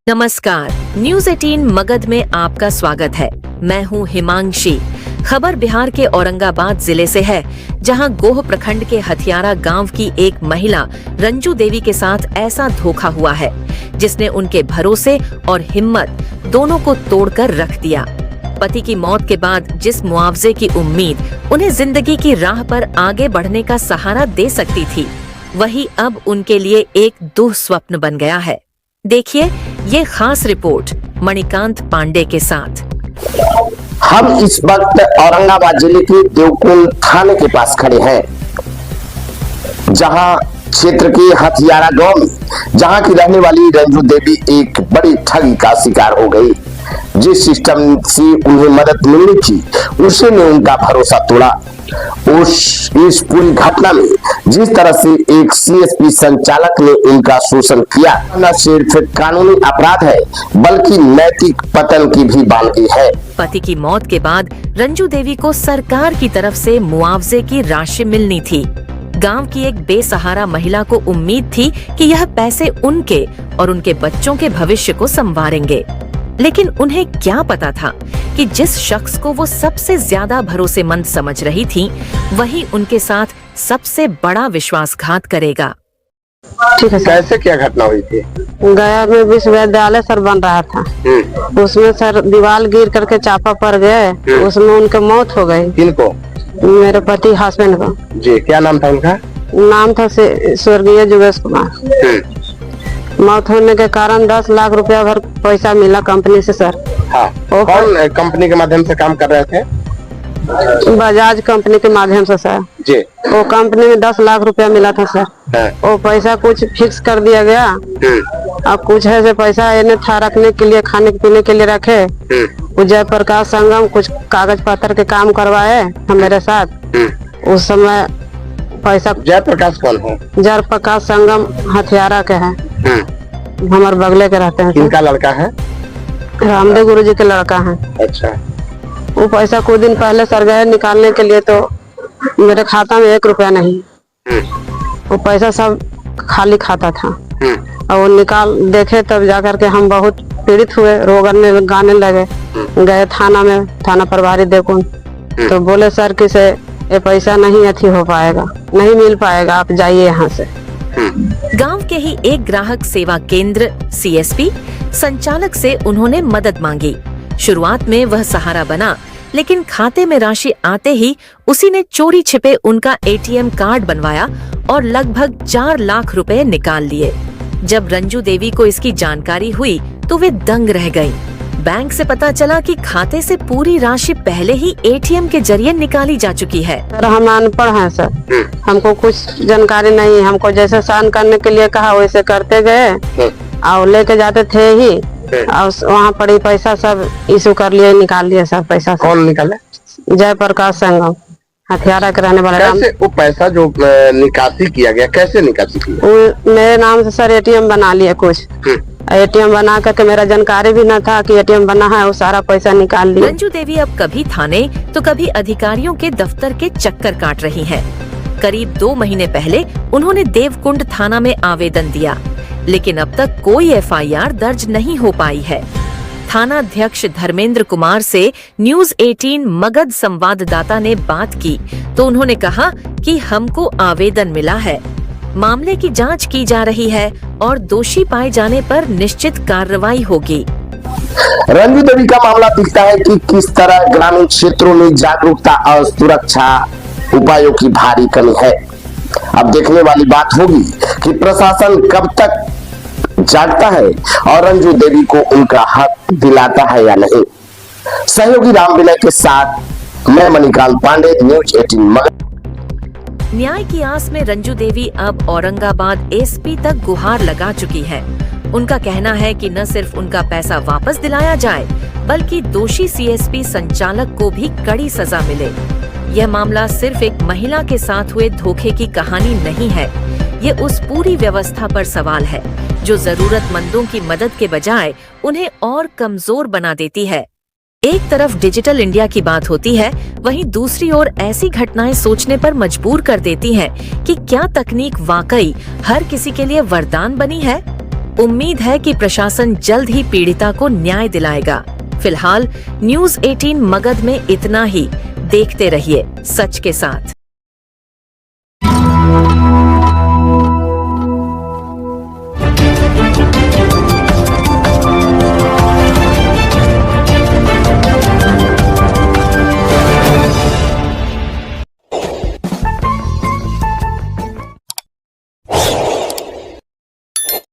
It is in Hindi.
नमस्कार, न्यूज 18 मगध में आपका स्वागत है। मैं हूं हिमांशी। खबर बिहार के औरंगाबाद जिले से है, जहां गोह प्रखंड के हथियारा गांव की एक महिला रंजू देवी के साथ ऐसा धोखा हुआ है, जिसने उनके भरोसे और हिम्मत दोनों को तोड़कर रख दिया। पति की मौत के बाद जिस मुआवजे की उम्मीद उन्हें जिंदगी की राह पर आगे बढ़ने का सहारा दे सकती थी, वही अब उनके लिए एक दुःस्वप्न बन गया है। देखिए ये खास रिपोर्ट मणिकांत पांडे के साथ। हम इस वक्त औरंगाबाद जिले के देवकुंड थाने के पास खड़े हैं, जहां क्षेत्र के हथियारा गांव में जहां की रहने वाली रंजू देवी एक बड़ी ठगी का शिकार हो गई। जिस सिस्टम से उन्हें मदद मिलनी थी, उसी ने उनका भरोसा तोड़ा। इस पूरी घटना में जिस तरह से एक सीएसपी संचालक ने उनका शोषण किया, न सिर्फ कानूनी अपराध है बल्कि नैतिक पतन की भी बानगी है। पति की मौत के बाद रंजू देवी को सरकार की तरफ से मुआवजे की राशि मिलनी थी। गांव की एक बेसहारा महिला को उम्मीद थी कि यह पैसे उनके और उनके बच्चों के भविष्य को संवारेंगे, लेकिन उन्हें क्या पता था कि जिस शख्स को वो सबसे ज्यादा भरोसेमंद समझ रही थी, वही उनके साथ सबसे बड़ा विश्वासघात करेगा। ठीक है। कैसे क्या घटना हुई थी? गया में विश्वविद्यालय सर बन रहा था, उसमें सर दीवार गिर करके चापा पड़ गए, उसमें उनकी मौत हो गई। किनको? मेरे पति हस्बैंड को। जी, क्या नाम था उनका? नाम था स्वर्गीय जुगेश कुमार। मौत होने के कारण 10 लाख रुपया भर पैसा मिला कंपनी से सर। हाँ। कौन कंपनी के माध्यम से काम कर रहे थे? बजाज कंपनी के माध्यम से सर। जी। वो कंपनी में 10 लाख रुपया मिला था सर। हाँ। वो पैसा कुछ फिक्स कर दिया गया, अब कुछ ऐसे पैसा इन्हें था रखने के लिए, खाने पीने के लिए रखे। जय प्रकाश संगम कुछ कागज पत्र के काम करवाए मेरे साथ। उस समय पैसा। जय प्रकाश कौन है? जय प्रकाश संगम हथियारा के हैं, हमारे बगले के रहते हैं। किनका लड़का है? रामदेव गुरु जी के लड़का है। अच्छा। वो पैसा कुछ दिन पहले सर गए निकालने के लिए, तो मेरे खाता में 1 रुपया नहीं। वो पैसा सब खाली खाता था, और वो निकाल देखे तब जाकर के हम बहुत पीड़ित हुए, रोगने गाने लगे। गए थाना में, थाना प्रभारी देवकुंड, तो बोले सर कि से ये पैसा नहीं अथी हो पाएगा, नहीं मिल पाएगा, आप जाइए यहाँ से। गांव के ही एक ग्राहक सेवा केंद्र सीएसपी संचालक से उन्होंने मदद मांगी। शुरुआत में वह सहारा बना, लेकिन खाते में राशि आते ही उसी ने चोरी छिपे उनका एटीएम कार्ड बनवाया और लगभग 4 लाख रुपए निकाल लिए। जब रंजू देवी को इसकी जानकारी हुई तो वे दंग रह गईं। बैंक से पता चला कि खाते से पूरी राशि पहले ही एटीएम के जरिए निकाली जा चुकी है। सर हम अनपढ़ हैं सर, हमको कुछ जानकारी नहीं। हमको जैसे साइन करने के लिए कहा वैसे करते गए, और लेके जाते थे ही, और वहाँ पड़ी पैसा सब इशू कर लिए, निकाल लिए सब पैसा। कौन निकाले? जय प्रकाश संगम हथियारा के रहने वाला। कैसे वो पैसा जो निकासी किया गया, कैसे निकासी किया? मेरे नाम से सर एटीएम बना लिए कुछ। एटीएम बना करके मेरा जानकारी भी न था कि एटीएम बना है, वो सारा पैसा निकाल लिया। रंजू देवी अब कभी थाने तो कभी अधिकारियों के दफ्तर के चक्कर काट रही हैं। करीब 2 महीने पहले उन्होंने देवकुंड थाना में आवेदन दिया, लेकिन अब तक कोई एफआईआर दर्ज नहीं हो पाई है। थाना अध्यक्ष धर्मेंद्र कुमार से न्यूज 18 मगध संवाददाता ने बात की तो उन्होंने कहा कि हमको आवेदन मिला है, मामले की जांच की जा रही है और दोषी पाए जाने पर निश्चित कार्रवाई होगी। रंजू देवी का मामला दिखता है कि किस तरह ग्रामीण क्षेत्रों में जागरूकता और सुरक्षा उपायों की भारी कमी है। अब देखने वाली बात होगी कि प्रशासन कब तक जागता है और रंजू देवी को उनका हक दिलाता है या नहीं। सहयोगी राम विनय के साथ मैं मणिकांत पांडे, न्यूज 18 मगध। न्याय की आस में रंजू देवी अब औरंगाबाद एसपी तक गुहार लगा चुकी है। उनका कहना है कि न सिर्फ उनका पैसा वापस दिलाया जाए, बल्कि दोषी सीएसपी संचालक को भी कड़ी सजा मिले। यह मामला सिर्फ एक महिला के साथ हुए धोखे की कहानी नहीं है, ये उस पूरी व्यवस्था पर सवाल है जो जरूरतमंदों की मदद के बजाय उन्हें और कमजोर बना देती है। एक तरफ डिजिटल इंडिया की बात होती है, वहीं दूसरी ओर ऐसी घटनाएं सोचने पर मजबूर कर देती हैं कि क्या तकनीक वाकई हर किसी के लिए वरदान बनी है। उम्मीद है कि प्रशासन जल्द ही पीड़िता को न्याय दिलाएगा। फिलहाल न्यूज़ 18 मगध में इतना ही। देखते रहिए सच के साथ।